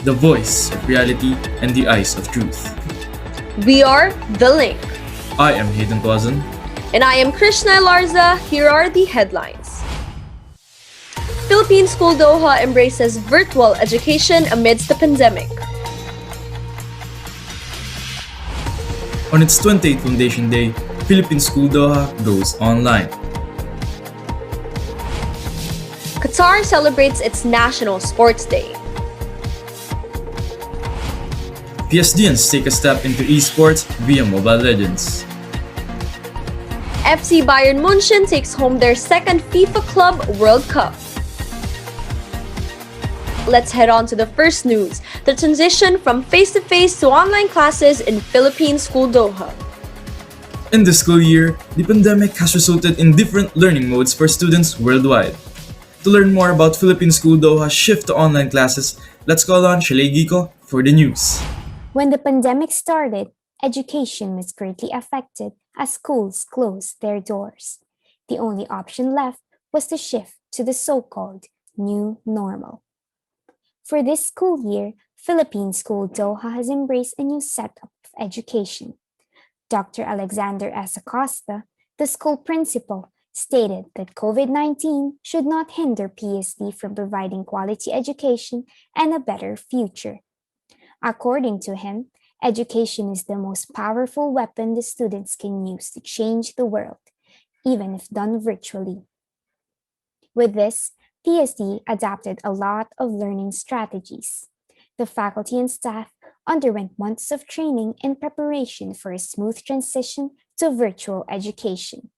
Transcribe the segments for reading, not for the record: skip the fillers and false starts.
the voice of reality and the eyes of truth. We are The Link. I am Hayden Tuazan. And I am Krishna Larza. Here are the headlines. Philippine School Doha embraces virtual education amidst the pandemic. On its 28th Foundation Day, Philippine School Doha goes online. Qatar celebrates its National Sports Day. PSDNs take a step into esports via Mobile Legends. FC Bayern München takes home their second FIFA Club World Cup. Let's head on to the first news, the transition from face-to-face to online classes in Philippine School Doha. In this school year, the pandemic has resulted in different learning modes for students worldwide. To learn more about Philippine School Doha's shift to online classes, let's call on 𝐓𝐫𝐿 for the news. When the pandemic started, education was greatly affected as schools closed their doors. The only option left was to shift to the so-called new normal. For this school year, Philippine School Doha has embraced a new setup of education. Dr. 𝐸𝐴LEXANDER ACOSTA, the school principal, stated that COVID-19 should not hinder PSD from providing quality education and a better future. According to him, education is the most powerful weapon the students can use to change the world, even if done virtually. With this, PSD adopted a lot of learning strategies. The faculty and staff underwent months of training in preparation for a smooth transition to virtual education.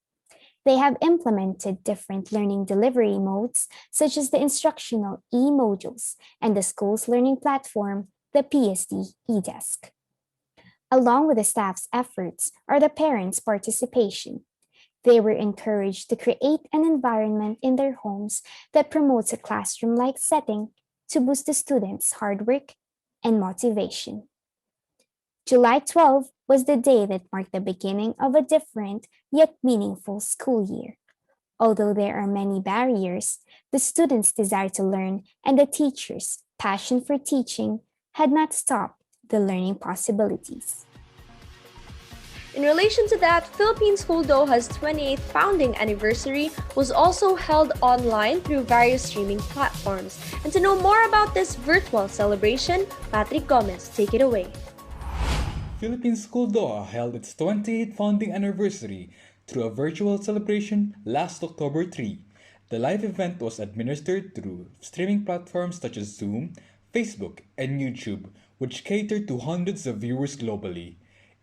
They have implemented different learning delivery modes, such as the instructional e-modules and the school's learning platform, the PSD eDesk. Along with the staff's efforts are the parents' participation. They were encouraged to create an environment in their homes that promotes a classroom-like setting to boost the students' hard work and motivation. July 12 was the day that marked the beginning of a different yet meaningful school year. Although there are many barriers, the students' desire to learn and the teachers' passion for teaching had not stopped the learning possibilities. In relation to that, Philippine School Doha's 28th founding anniversary was also held online through various streaming platforms. And to know more about this virtual celebration, Patrick Gomez, take it away. Philippine School Doha held its 28th founding anniversary through a virtual celebration last October 3. The live event was administered through streaming platforms such as Zoom, Facebook, and YouTube, which catered to hundreds of viewers globally.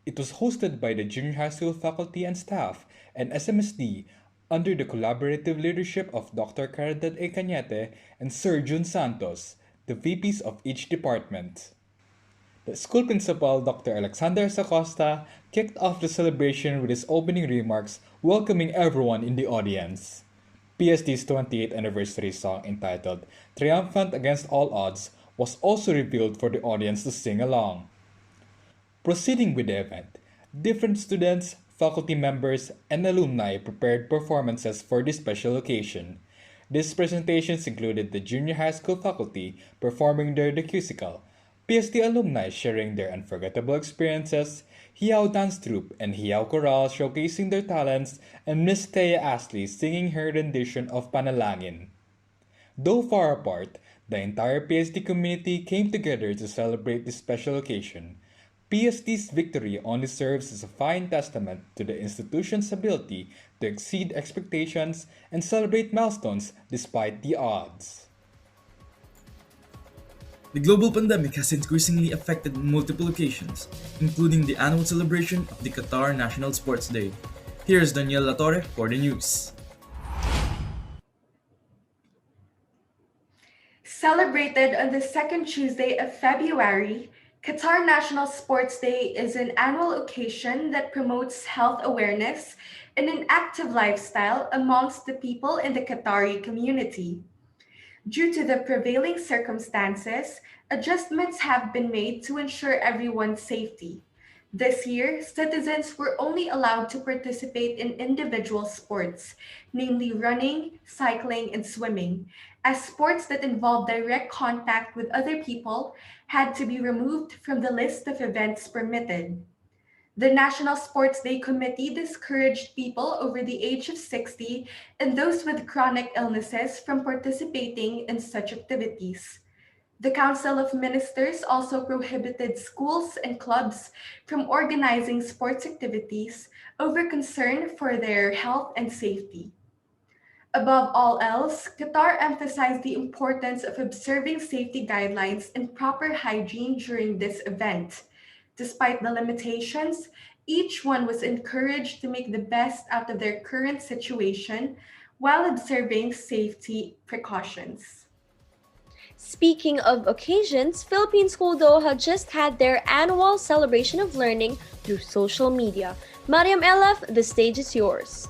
It was hosted by the junior high school faculty and staff and SMSD under the collaborative leadership of Dr. Caridad A. Cañete and Sir Jun Santos, the VPs of each department. The school principal, Dr. 𝐸ALEXANDER ACOSTA, kicked off the celebration with his opening remarks, welcoming everyone in the audience. PSD's 28th anniversary song entitled Triumphant Against All Odds was also revealed for the audience to sing along. Proceeding with the event, different students, faculty members, and alumni prepared performances for this special occasion. These presentations included the junior high school faculty performing their 𝐑𝐞𝐴, PSD alumni sharing their unforgettable experiences, 𝐕𝐴₍ dance troupe and 𝐕𝐴₍ chorale showcasing their talents, and Miss Thea Astley singing her rendition of Panalangin. Though far apart, the entire PSD community came together to celebrate this special occasion. PSD's victory only serves as a fine testament to the institution's ability to exceed expectations and celebrate milestones despite the odds. The global pandemic has increasingly affected multiple occasions, including the annual celebration of the Qatar National Sports Day. Here's Daniel Latorre for the news. Celebrated on the second Tuesday of February, Qatar National Sports Day is an annual occasion that promotes health awareness and an active lifestyle amongst the people in the Qatari community. Due to the prevailing circumstances, adjustments have been made to ensure everyone's safety. This year, citizens were only allowed to participate in individual sports, namely running, cycling, and swimming, as sports that involved direct contact with other people had to be removed from the list of events permitted. The National Sports Day Committee discouraged people over the age of 60 and those with chronic illnesses from participating in such activities. The Council of Ministers also prohibited schools and clubs from organizing sports activities over concern for their health and safety. Above all else, Qatar emphasized the importance of observing safety guidelines and proper hygiene during this event. Despite the limitations, each one was encouraged to make the best out of their current situation while observing safety precautions. Speaking of occasions, Philippine School Doha just had their annual celebration of learning through social media. Mariam Elaf, the stage is yours.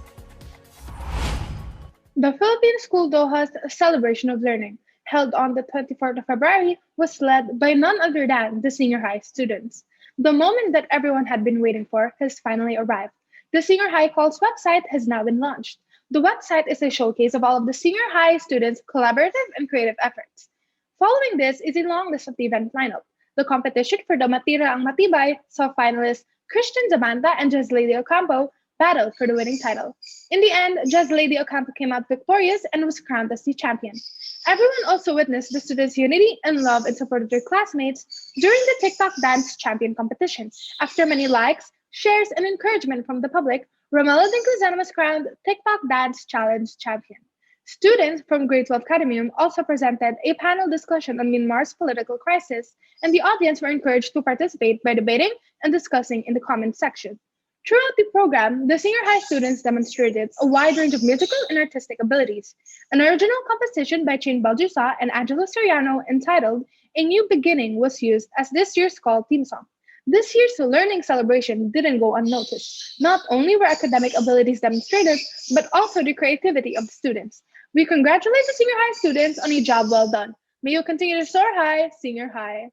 The Philippine School Doha's celebration of learning, held on the 24th of February, was led by none other than the senior high students. The moment that everyone had been waiting for has finally arrived. The Senior High Calls website has now been launched. The website is a showcase of all of the senior high students' collaborative and creative efforts. Following this is a long list of the event lineup. The competition for the Matira ang Matibay saw finalists Christian Zabanta and Just Lady Ocampo battle for the winning title. In the end, Just Lady Ocampo came out victorious and was crowned as the champion. Everyone also witnessed the students' unity and love in support of their classmates during the TikTok dance champion competition. After many likes, shares, and encouragement from the public, Romela Dincluzano was crowned TikTok Dance Challenge champion. Students from grade 12 Academium also presented a panel discussion on Myanmar's political crisis, and the audience were encouraged to participate by debating and discussing in the comments section. Throughout the program, the senior high students demonstrated a wide range of musical and artistic abilities. An original composition by 𝗟𝗵𝐵𝐸 and Angelo Soriano entitled A New Beginning was used as this year's call theme song. This year's learning celebration didn't go unnoticed. Not only were academic abilities demonstrated, but also the creativity of the students. We congratulate the senior high students on a job well done. May you continue to soar high, senior high.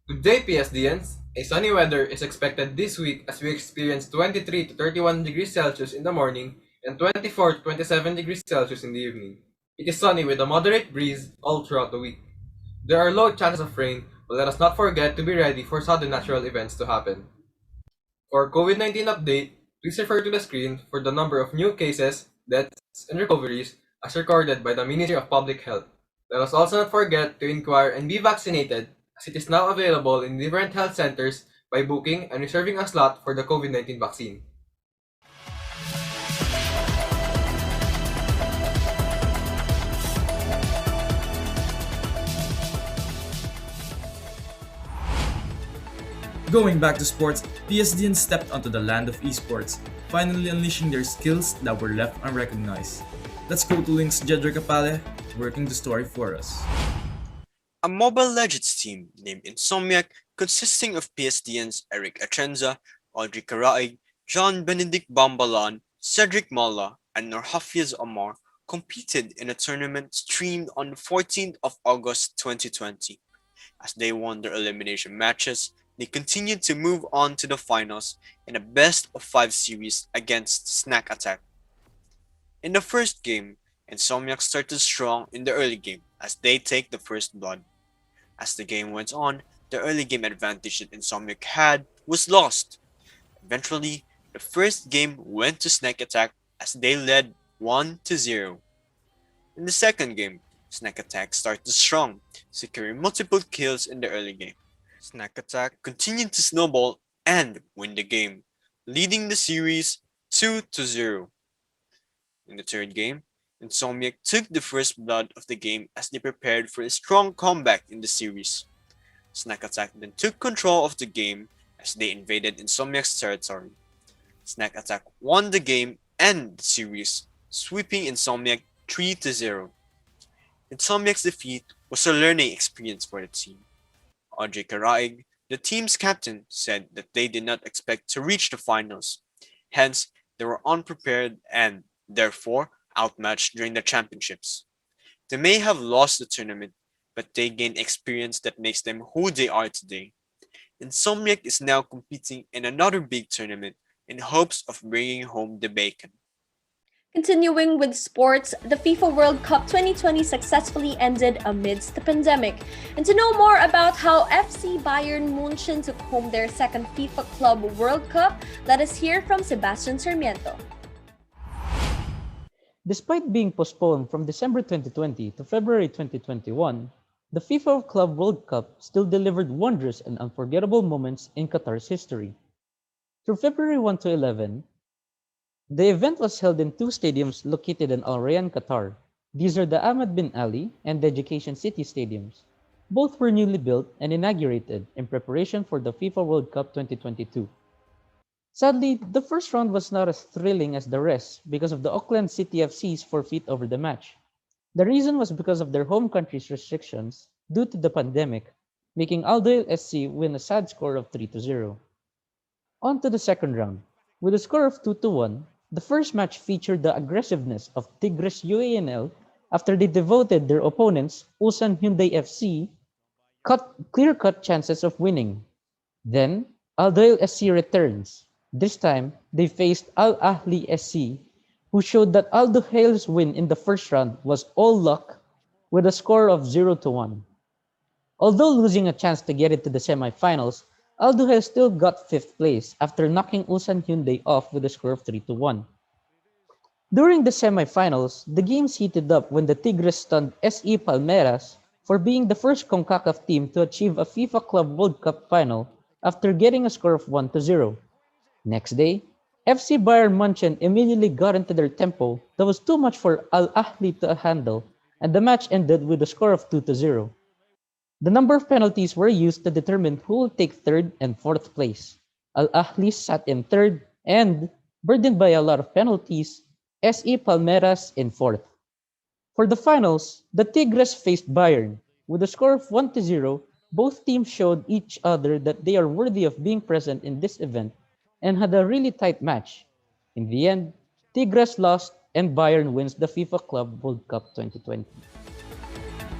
Good day, PSDNs! A sunny weather is expected this week as we experience 23 to 31 degrees Celsius in the morning and 24 to 27 degrees Celsius in the evening. It is sunny with a moderate breeze all throughout the week. There are low chances of rain, but let us not forget to be ready for sudden natural events to happen. For COVID-19 update, please refer to the screen for the number of new cases, deaths, and recoveries as recorded by the Ministry of Public Health. Let us also not forget to inquire and be vaccinated as it is now available in different health centers by booking and reserving a slot for the COVID-19 vaccine. Going back to sports, PSDN stepped onto the land of esports, finally unleashing their skills that were left unrecognized. Let's go to Link's 𝗟𝗶Hs, working the story for us. A Mobile Legends team named 𝐈𝐸ₐ, consisting of PSDN's Eric Atienza, Audrey Caraig, John Benedict Bambalan, Cedric Malla, and 𝗟𝗶PHs Amar competed in a tournament streamed on the 14th of August 2020. As they won their elimination matches, they continued to move on to the finals in a best-of-5 series against Snack Attack. In the first game, 𝐈𝐸ₐ started strong in the early game as they take the first blood. As the game went on, the early game advantage that 𝐈𝐸ₐ had was lost. Eventually, the first game went to Snack Attack as they led 1-0. In the second game, Snack Attack started strong, securing multiple kills in the early game. Snack Attack continued to snowball and win the game, leading the series 2-0. In the third game, 𝐈𝐸ₐ took the first blood of the game as they prepared for a strong comeback in the series. Snack Attack then took control of the game as they invaded 𝐈𝐸ₐ's territory. Snack Attack won the game and the series, sweeping 𝐈𝐸ₐ 3-0. 𝐈𝐸ₐ's defeat was a learning experience for the team. Audrey Caraig, the team's captain, said that they did not expect to reach the finals. Hence, they were unprepared and therefore outmatched during the championships. They may have lost the tournament, but they gained experience that makes them who they are today. Insomniac is now competing in another big tournament in hopes of bringing home the bacon. Continuing with sports, the FIFA World Cup 2020 successfully ended amidst the pandemic. And to know more about how FC Bayern München took home their second FIFA Club World Cup, let us hear from Sebastian Sarmiento. Despite being postponed from December 2020 to February 2021, the FIFA Club World Cup still delivered wondrous and unforgettable moments in Qatar's history. Through February 1 to 11, the event was held in two stadiums located in Al Rayyan, Qatar. These are the Ahmed bin Ali and the Education City stadiums. Both were newly built and inaugurated in preparation for the FIFA World Cup 2022. Sadly, the first round was not as thrilling as the rest because of the Auckland City FC's forfeit over the match. The reason was because of their home country's restrictions due to the pandemic, making Aldoil SC win a sad score of 3-0. On to the second round. With a score of 2-1, the first match featured the aggressiveness of Tigres UANL after they devoted their opponents, Ulsan Hyundai FC, clear-cut chances of winning. Then, Aldoil SC returns. This time, they faced Al Ahly SC, who showed that Aldoil's win in the first round was all luck with a score of 0-1. Although losing a chance to get into the semifinals, Aldoil still got 5th place after knocking Ulsan Hyundai off with a score of 3-1. During the semifinals, the games heated up when the Tigres stunned SE Palmeiras for being the first CONCACAF team to achieve a FIFA Club World Cup final after getting a score of 1-0. Next day, FC Bayern München immediately got into their tempo that was too much for Al Ahly to handle, and the match ended with a score of 2-0. The number of penalties were used to determine who will take 3rd and 4th place. Al Ahly sat in 3rd and, burdened by a lot of penalties, SE Palmeiras in 4th. For the finals, the Tigres faced Bayern. With a score of 1-0, both teams showed each other that they are worthy of being present in this event and had a really tight match. In the end, Tigres lost and Bayern wins the FIFA Club World Cup 2020.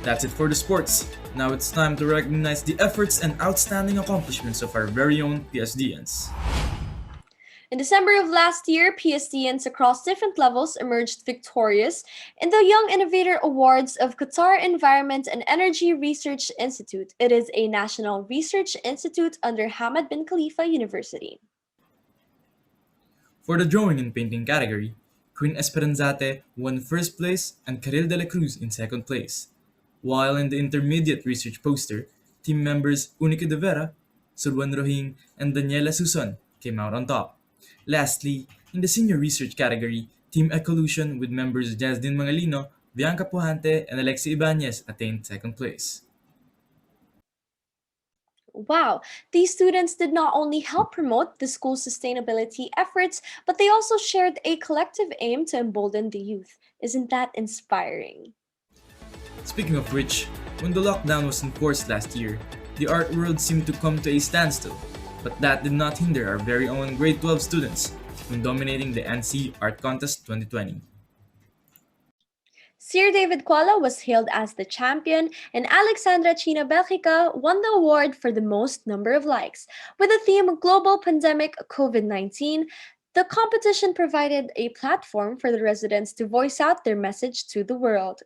That's it for the sports. Now it's time to recognize the efforts and outstanding accomplishments of our very own PSDNs. In December of last year, PSDNs across different levels emerged victorious in the Young Innovator Awards of Qatar Environment and Energy Research Institute. It is a national research institute under Hamad bin Khalifa University. For the drawing and painting category, Queen Esperanzate won first place and Karel de la Cruz in second place. While in the intermediate research poster, team members Unique de Vera, Surwan Rohing, and Daniela Suson came out on top. Lastly, in the senior research category, Team Ecolution with members Jasdine Mangalino, Bianca Pujante, and Alexi Ibanez attained second place. Wow, these students did not only help promote the school's sustainability efforts, but they also shared a collective aim to embolden the youth. Isn't that inspiring? Speaking of which, when the lockdown was enforced last year, the art world seemed to come to a standstill, but that did not hinder our very own grade 12 students from dominating the ANSI Art Contest 2020. Sir David Kuala was hailed as the champion, and Alexandra China Belgica won the award for the most number of likes. With the theme Global Pandemic COVID-19, the competition provided a platform for the residents to voice out their message to the world.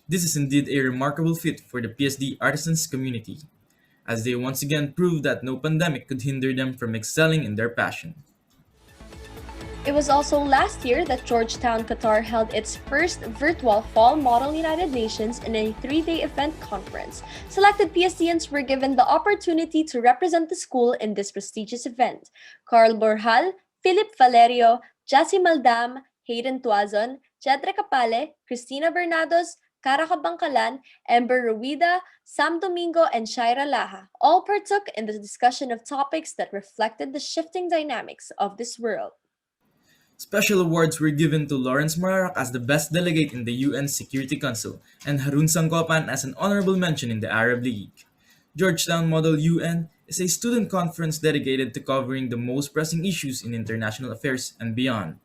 This is indeed a remarkable feat for the PSD artisans community, as they once again proved that no pandemic could hinder them from excelling in their passion. It was also last year that Georgetown, Qatar held its first virtual Fall Model United Nations in a 3-day event conference. Selected PSDNs were given the opportunity to represent the school in this prestigious event. Carl Borjal, Philip Valerio, Jassy Maldam, Hayden Tuazon, Jedre Capale, Cristina Bernados, Cara Cabangcalan, Ember Ruida, Sam Domingo, and Shaira Laha all partook in the discussion of topics that reflected the shifting dynamics of this world. Special awards were given to Lawrence Morarak as the best delegate in the UN Security Council and Harun Sangkopan as an honorable mention in the Arab League. Georgetown Model UN is a student conference dedicated to covering the most pressing issues in international affairs and beyond.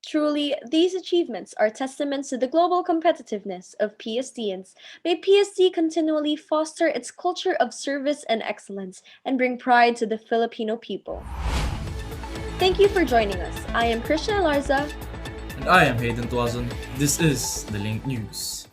Truly, these achievements are testaments to the global competitiveness of PSDNs. May PSD continually foster its culture of service and excellence and bring pride to the Filipino people. Thank you for joining us. I am Krishna Larza. And I am Hayden Tuazon. This is the Link News.